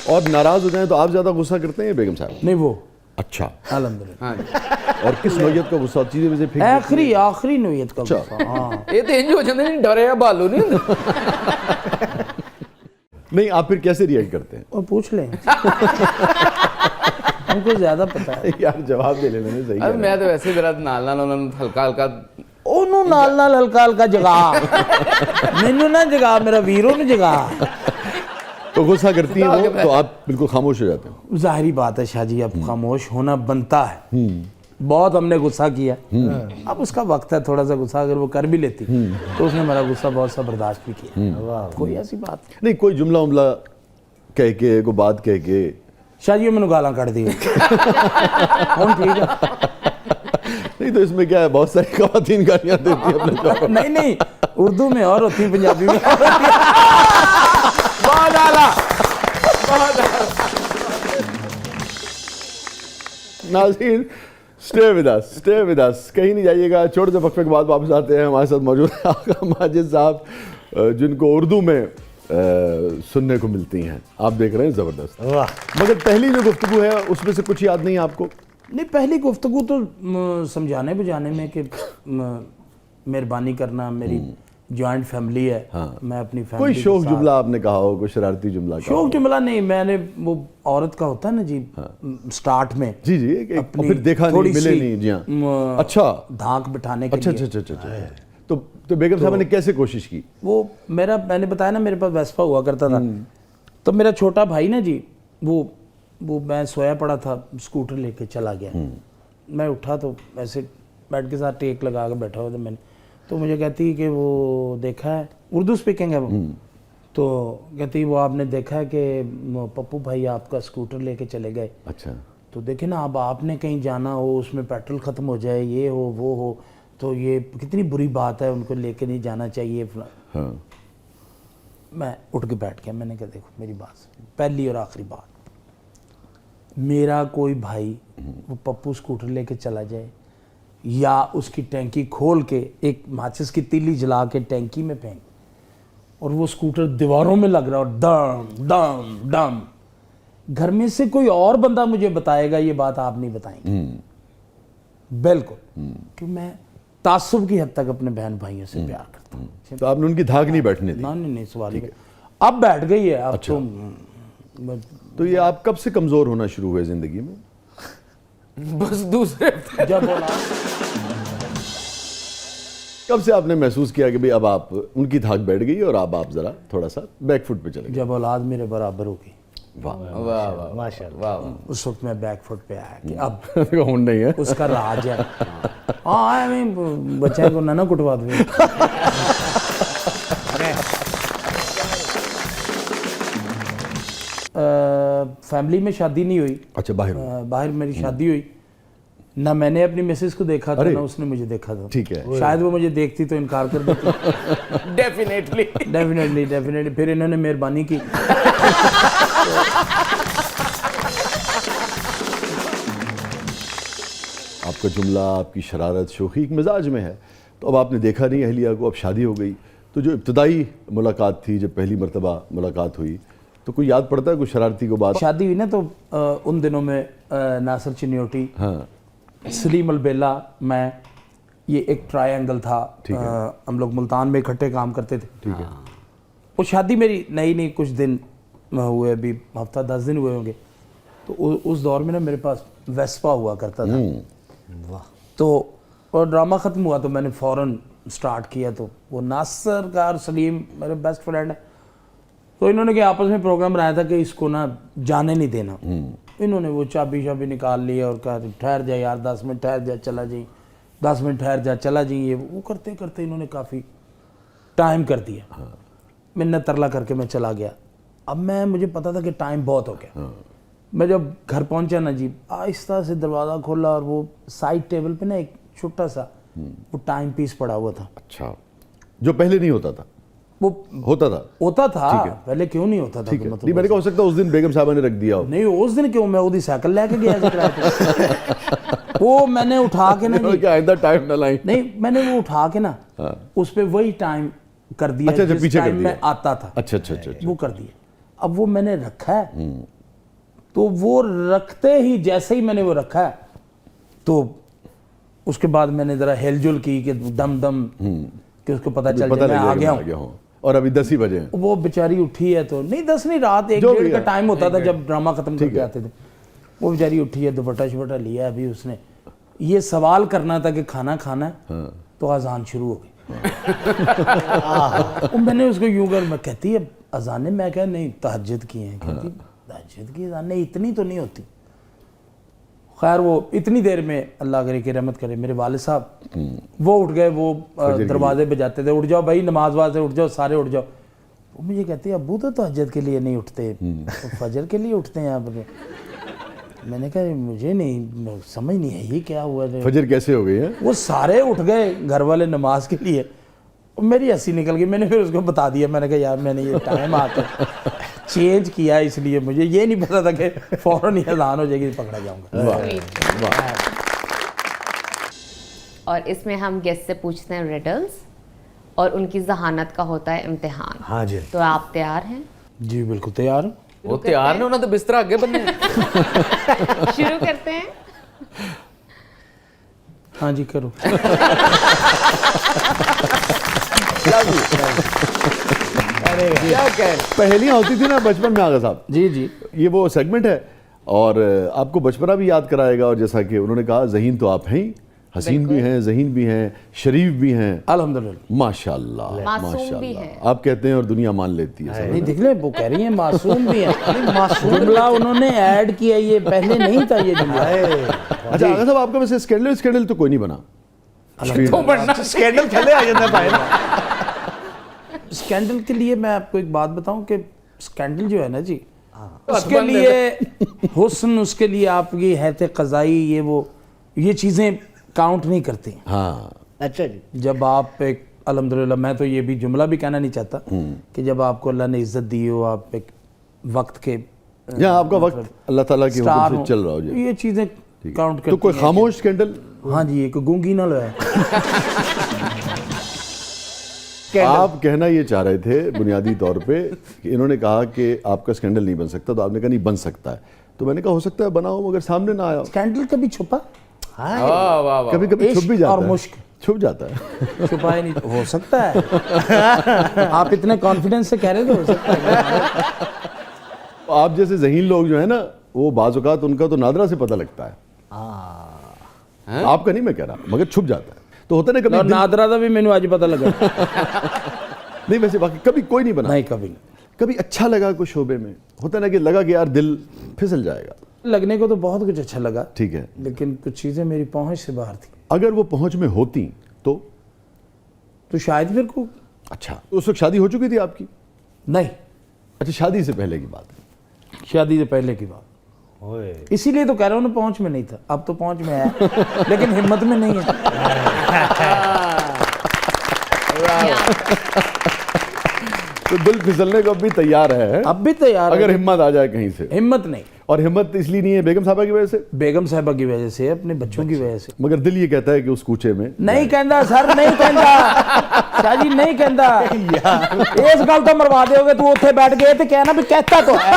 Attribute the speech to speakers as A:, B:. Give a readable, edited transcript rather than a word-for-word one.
A: اور ناراض ہو جائیں تو آپ زیادہ غصہ کرتے ہیں بیگم صاحب؟
B: نہیں وہ
A: اچھا
B: الحمدللہ.
C: ہاں جی
A: اور کس نوعیت کا غصہ چیزیں ویسے پھینک
B: آخری نوعیت کا غصہ. ہاں
C: یہ تو انج ہو جاندے نہیں ڈریا بالو نہیں ہوندا.
A: نہیں آپ پھر کیسے ریئیکٹ کرتے ہیں؟
B: اور پوچھ لیں ہم کو زیادہ پتہ ہے.
A: یار جواب دے لینے صحیح
C: اب میں تو ویسے میرا نال نال انہاں نوں ہلکا ہلکا
B: ਉਹਨੂੰ ਨਾਲ ਹਲਕਾ ਜਗਾ ਮੈਨੂੰ ਨਾ ਜਗਾ ਮੇਰਾ ਵੀਰ ਉਹਨੂੰ ਜਗਾ.
A: تو غصہ کرتی ہیں وہ تو آپ بالکل خاموش ہو جاتے ہیں؟
B: ظاہری بات ہے شاہ جی اب خاموش ہونا بنتا ہے. بہت ہم نے غصہ کیا, اب اس کا وقت ہے تھوڑا سا غصہ اگر وہ کر بھی لیتی تو اس نے ہمارا غصہ بہت سا برداشت بھی کیا. کوئی ایسی بات
A: نہیں کوئی جملہ عملہ کہہ کے کوئی بات کہہ کے
B: شاہ جی میں گالاں کٹ دی ہوں ٹھیک ہے.
A: نہیں تو اس میں کیا ہے بہت ساری خواتین گالیاں دیتی ہیں اپنے شوہر کو.
B: نہیں اردو میں اور ہوتی پنجابی میں اور ہوتی.
C: بہت اعلیٰ بہت اعلیٰ.
A: ناظرین اسٹے ود اس کہیں نہیں جائیے گا. چھوٹے سے وقفے کے بعد واپس آتے ہیں. ہمارے ساتھ موجود ہیں آقا ماجد صاحب جن کو اردو میں سننے کو ملتی ہیں. آپ دیکھ رہے ہیں زبردست. مگر پہلی جو گفتگو ہے اس میں سے کچھ یاد نہیں آپ کو؟
B: نہیں پہلی گفتگو تو سمجھانے بجانے میں کہ مہربانی کرنا, میری جوائنٹ فیملی ہے, میں اپنی فیملی
A: کوئی شوق جملہ آپ نے کہا ہو, کوئی شرارتی جملہ کہا ہو؟
B: شوق جملہ نہیں, میں نے وہ عورت کا ہوتا ہے نا جی سٹارٹ میں
A: جی پھر دیکھا نہیں ملے نہیں. جی ہاں اچھا
B: دھانک بٹھانے کے لیے.
A: اچھا تو بیگم صاحب نے کیسے کوشش کی؟
B: وہ میں نے بتایا نا میرے پاس ویسپا ہوا کرتا تھا, تو میرا چھوٹا بھائی نا جی وہ میں سویا پڑا تھا, اسکوٹر لے کے چلا گیا. میں اٹھا تو ایسے بیڈ کے ساتھ ٹیک لگا کے بیٹھا ہوا تھا میں نے, تو مجھے کہتی کہ وہ دیکھا ہے, اردو اسپیکنگ ہے وہ, تو کہتی وہ آپ نے دیکھا ہے کہ پپو بھائی آپ کا اسکوٹر لے کے چلے گئے.
A: اچھا
B: تو دیکھیں نا اب آپ نے کہیں جانا ہو, اس میں پیٹرول ختم ہو جائے, یہ ہو وہ ہو, تو یہ کتنی بری بات ہے, ان کو لے کے نہیں جانا چاہیے.
A: ہاں
B: میں اٹھ کے بیٹھ گیا. میں نے کہا دیکھو میری بات, پہلی اور آخری بات, میرا کوئی بھائی وہ پپو اسکوٹر لے کے چلا جائے یا اس کی ٹینکی کھول کے ایک ماچس کی تیلی جلا کے ٹینکی میں پھینک, اور وہ اسکوٹر دیواروں میں لگ رہا اور ڈم ڈم ڈم, گھر میں سے کوئی اور بندہ مجھے بتائے گا یہ بات آپ نہیں بتائیں گے بالکل, کہ میں تعصب کی حد تک اپنے بہن بھائیوں سے پیار کرتا ہوں.
A: تو آپ نے ان کی دھاک نہیں بیٹھنے دی؟
B: نہیں سوال ہی اب بیٹھ گئی ہے. اب
A: تو یہ آپ کب سے کمزور ہونا شروع ہوئے زندگی میں؟
C: بس دوسرے
B: جب
A: کب سے آپ نے محسوس کیا کہ اب آپ ان کی دھاک بیٹھ گئی اور اب آپ ذرا تھوڑا سا بیک فٹ پہ چلے گئے؟
B: جب اولاد میرے برابر ہوگی
C: واہ واہ ماشاءاللہ,
B: اس وقت میں بیک فٹ پہ آیا کہ اب
A: ہون نہیں ہے
B: اس کا راج ہے. ہاں بچے کو نہ کٹوا دوں. فیملی میں شادی نہیں ہوئی.
A: اچھا
B: باہر میری شادی ہوئی, نہ میں نے اپنی مسز کو دیکھا تھا نہ اس نے مجھے دیکھا تھا.
A: ٹھیک ہے,
B: شاید وہ مجھے دیکھتی تو انکار کر دیتی. ڈیفینیٹلی پھر انہوں نے مہربانی کی.
A: آپ کا جملہ, آپ کی شرارت, شوخی ایک مزاج میں ہے. تو اب آپ نے دیکھا نہیں اہلیہ کو, اب شادی ہو گئی, تو جو ابتدائی ملاقات تھی, جب پہلی مرتبہ ملاقات ہوئی, تو کوئی یاد پڑتا ہے کوئی شرارتی کو بات؟
B: شادی ہوئی نا تو ان دنوں میں ناصر چنیوٹی, سلیم البیلا, میں, یہ ایک ٹرائی اینگل تھا, ہم لوگ ملتان میں اکٹھے کام کرتے تھے. وہ شادی میری نئی کچھ دن ہوئے, ابھی ہفتہ 10 دن ہوئے ہوں گے. تو اس دور میں نا میرے پاس ویسپا ہوا کرتا تھا. تو اور ڈرامہ ختم ہوا تو میں نے فوراً سٹارٹ کیا. تو وہ ناصر کا اور سلیم میرے بیسٹ فرینڈ ہیں, تو انہوں نے کہ آپس میں پروگرام بنایا تھا کہ اس کو نا جانے نہیں دینا. انہوں نے وہ چابی نکال لی اور کہا ٹھہر جائے یار 10 منٹ ٹھہر جا چلا جائیں, 10 منٹ ٹھہر جا چلا جائیں. یہ وہ کرتے کرتے انہوں نے کافی ٹائم کر دیا. میں نے ترلا کر کے میں چلا گیا. اب مجھے پتا تھا کہ ٹائم بہت ہو گیا. میں جب گھر پہنچا نا جی, آہستہ سے دروازہ کھولا اور وہ سائڈ ٹیبل پہ نا ایک چھوٹا سا وہ ٹائم پیس پڑا ہوا تھا.
A: اچھا, جو پہلے نہیں ہوتا تھا؟ وہ ہوتا تھا
B: پہلے. کیوں نہیں ہوتا تھا؟
A: نہیں میں نے کہا ہو سکتا اس دن بیگم صاحبہ نے رکھ دیا ہو.
B: نہیں اس دن کیوں, میں وہ سائیکل لے کے گیا وہ میں نے اٹھا کے نا
A: آئندہ ٹائم نہ لائیں.
B: نہیں میں نے وہ اٹھا کے نا اس پہ وہی ٹائم کر دیا جس ٹائم میں آتا تھا.
A: اچھا
B: وہ کر دیا. اب وہ میں نے رکھا ہے تو وہ رکھتے ہی جیسے ہی میں نے وہ رکھا ہے تو اس کے بعد میں نے ذرا ہل جل کی کہ دم دم کہ اس کو پتہ چل جائے میں آ گیا ہوں.
A: اور ابھی 10 ہی بجے ہیں.
B: وہ بیچاری اٹھی ہے تو نہیں 10 نہیں رات 1-1:30 کا ٹائم ہوتا تھا جب ڈرامہ ختم کر کے آتے تھے. وہ بیچاری اٹھی ہے دوپٹہ شپٹہ لیا ابھی اس نے یہ سوال کرنا تھا کہ کھانا کھانا ہے تو اذان شروع ہو گئی. میں نے اس کو یوں کر میں کہتی ہے اذانیں میں کہا نہیں تہجد کی ہیں. کہتی تہجد کی اذانیں اتنی تو نہیں ہوتی. خیر وہ اتنی دیر میں اللہ کرے کہ رحمت کرے میرے والد صاحب وہ اٹھ گئے. وہ دروازے پہ جاتے تھے اٹھ جاؤ بھائی نماز واز سے اٹھ جاؤ سارے اٹھ جاؤ. وہ مجھے کہتے ہیں ابو تو تہجد کے لیے نہیں اٹھتے فجر کے لیے اٹھتے ہیں آپ. میں نے کہا مجھے نہیں سمجھ نہیں ہے یہ کیا ہوا ہے
A: فجر کیسے ہو گئی ہے.
B: وہ سارے اٹھ گئے گھر والے نماز کے لیے. میری ہنسی نکل گئی. میں نے پھر اس کو بتا دیا میں نے کہا یار میں نے یہ ٹائم آ کر چینج کیا اس لیے مجھے یہ نہیں پتا تھا کہ فوراً ہی اذان ہو جائے گی پکڑا جاؤں گا.
D: اور اس میں ہم گیسٹ سے پوچھتے ہیں ریڈلز اور ان کی ذہانت کا ہوتا ہے امتحان.
B: ہاں جی
D: تو آپ تیار ہیں؟
B: جی بالکل تیار ہوں.
C: وہ تیار نے انہوں نے تو بستر آگے بننے.
D: شروع کرتے ہیں.
B: ہاں جی کرو.
A: پہلیاں ہوتی تھی نا بچپن میں آغا صاحب.
B: جی جی
A: یہ وہ سیگمنٹ ہے اور آپ کو بچپنا بھی یاد کرائے گا. اور جیسا کہ انہوں نے کہا ذہین تو آپ ہیں حسین بھی ہیں ذہین بھی ہیں شریف بھی ہیں
B: الحمدللہ
A: ماشاءاللہ
D: معصوم بھی ہیں.
A: آپ کہتے ہیں اور دنیا مان لیتی ہے.
B: نہیں دیکھ لیں وہ کہہ رہی ہیں معصوم بھی ہیں. جملہ انہوں نے ایڈ کیا یہ پہلے نہیں تھا یہ جملہ.
A: اچھا آغا صاحب آپ کا ویسے اسکینڈل تو کوئی نہیں بنا.
B: اسکینڈل کھلے آ جاتا ہے بھائی. اسکینڈل کے لیے میں آپ کو ایک بات بتاؤں کہ اسکینڈل جو ہے نا جی اس کے لیے حسن اس کے لیے آپ کی حیث قضائی یہ چیزیں کاؤنٹ نہیں کرتی.
A: ہاں
B: اچھا جی جب آپ ایک الحمدللہ میں تو یہ بھی جملہ بھی کہنا نہیں چاہتا کہ جب آپ کو اللہ نے عزت دی ہو آپ ایک وقت کے
A: یہاں آپ کا وقت اللہ تعالیٰ کی حکم سے چل رہا ہو جائے
B: یہ چیزیں کاؤنٹ کرتی
A: تو کوئی خاموش اسکینڈل.
B: ہاں جی ایک گونگی نہ لو ہے.
A: آپ کہنا یہ چاہ رہے تھے بنیادی طور پہ کہ انہوں نے کہا کہ آپ کا اسکینڈل نہیں بن سکتا تو آپ نے کہا نہیں بن سکتا ہے. تو میں نے کہا ہو سکتا ہے بناؤ مگر سامنے نہ آیا.
B: اسکینڈل کبھی چھپا
A: کبھی کبھی چھپ بھی
B: اور
A: جاتا ہے.
B: مشک
A: چھپ جاتا ہے.
B: چھپائے نہیں ہو سکتا ہے. آپ اتنے کانفیڈنس سے کہہ رہے تھے ہو سکتا ہے.
A: آپ جیسے ذہین لوگ جو ہیں نا وہ بعض اوقات ان کا تو نادرہ سے پتہ لگتا ہے. آپ کا نہیں میں کہہ رہا مگر چھپ جاتا ہے. تو ہوتا نا کبھی
B: نادرہ تھا بھی مینوں آج پتہ لگا.
A: نہیں ویسے باقی کبھی کوئی نہیں بنا.
B: نہیں کبھی نہیں.
A: کبھی اچھا لگا کوئی شعبے میں ہوتا نا کہ لگا کہ یار دل پھسل جائے گا.
B: لگنے کو تو بہت کچھ اچھا لگا
A: ٹھیک ہے
B: لیکن کچھ چیزیں میری پہنچ سے باہر تھی.
A: اگر وہ پہنچ میں ہوتی تو
B: شاید پھر کو
A: اچھا اس وقت شادی ہو چکی تھی آپ کی.
B: نہیں
A: اچھا شادی سے پہلے کی بات ہے.
B: شادی سے پہلے کی بات. اسی لیے تو کہہ رہا ہوں نا پہنچ میں نہیں تھا. اب تو پہنچ میں ہے لیکن ہمت میں نہیں ہے.
A: تو دل پھسلنے کو اب بھی تیار ہے.
B: اب بھی تیار
A: اگر ہمت آ جائے کہیں سے.
B: ہمت نہیں.
A: اور ہمت اس لیے نہیں ہے بیگم صاحبہ کی وجہ سے.
B: بیگم صاحبہ کی وجہ سے اپنے بچوں کی وجہ سے.
A: مگر دل یہ کہتا ہے کہ اس کوچے میں
B: نہیں کہندا سر نہیں کہندا شاہ جی نہیں کہندا. اس گل تو مروا دے گے تو اوتھے بیٹھ گئے تے کہنا بھی کہتا تو ہے.